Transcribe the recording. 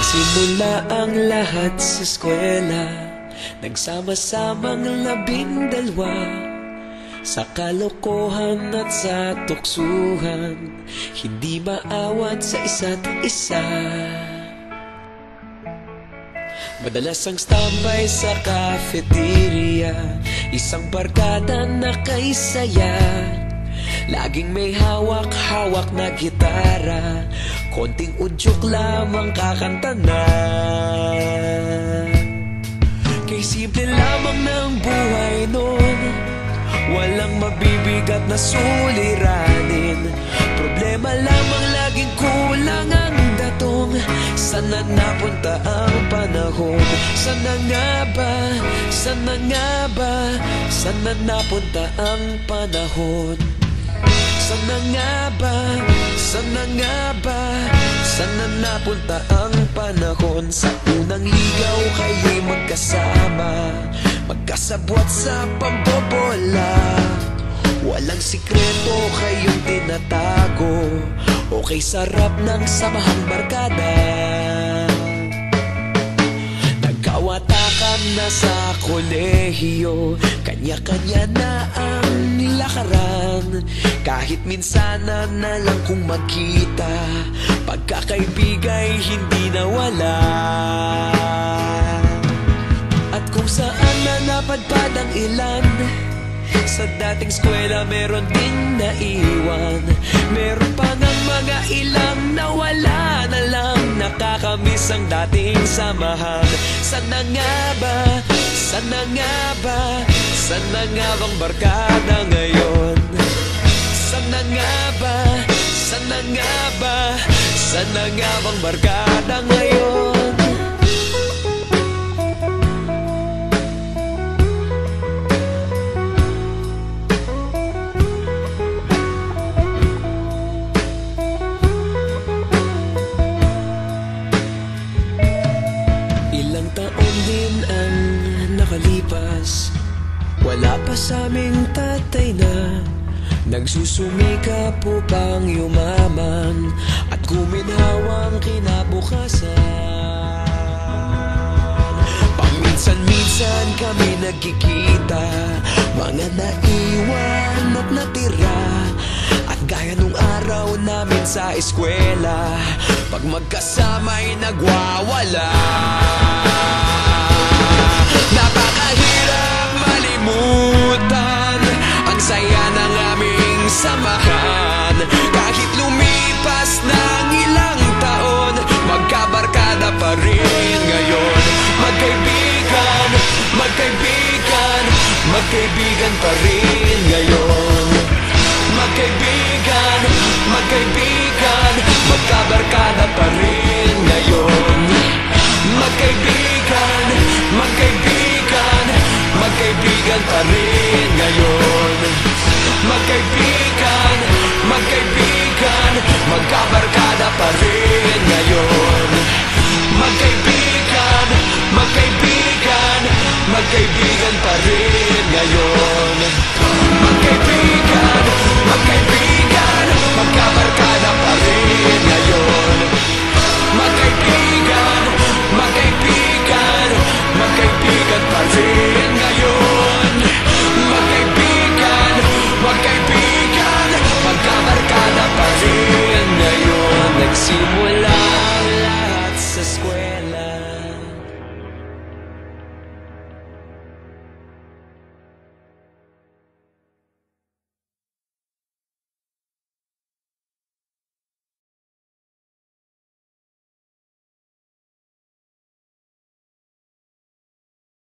Nagsimula ang lahat sa eskwela, nagsama-samang 12 sa kalokohan at sa tuksuhan, hindi maawat sa isa't isa. Madalas ang standby sa cafeteria, isang barkada na kay saya. Laging may hawak-hawak na gitara, konting udyok lamang kakanta na. Kay simple lamang ng buhay nun, walang mabibigat na suliranin. Problema lamang laging kulang ang datong. Sana napunta ang panahon? Sana nga ba? Sana nga ba? Sana napunta ang panahon? Sana nga ba? Sana nga ba? Sana napunta ang panahon? Sa unang ligaw kayo'y magkasama, magkasabwat sa pambobola. Walang sikreto kayong tinatago, okay sarap ng samahang barkada. Nagkawatakan na sa kolehiyo, kanya-kanya na ang lakaran. Kahit minsan na lang kung magkita, pagkakaibigay hindi nawala. At kung saan na napadpad ang ilan, sa dating eskwela meron din naiwan. Meron pa ng mga ilang nawala na lang, nakakamiss ang dating samahan. Sana nga ba? Sana nga ba? Sana nga bang barkada ngayon? Sana nga ba? Sana nga ba? Sana nga bang barkada ngayon? Ilang taon din ang nakalipas, wala pa sa aming tatay na nagsusumikap upang yumaman at guminhawang kinabukasan. Paminsan-minsan kami nagkikita, mga naiwan at natira. At gaya nung araw namin sa eskwela, pag magkasama'y nagwawala. Napakahirap malimutan ang saya ng aming samahan. Kahit lumipas ng ilang taon, magkabarkada pa rin ngayon. Magkaibigan, magkaibigan, magkaibigan pa rin ngayon. Magkaibigan, magkaibigan, magkabarkada pa rin ngayon. Magkaibigan, magkaibigan, magkaibigan pa rin ngayon. Magkaibigan, magkaibigan, magkabarkada pa rin ngayon. Magkaibigan, magkaibigan, magkaibigan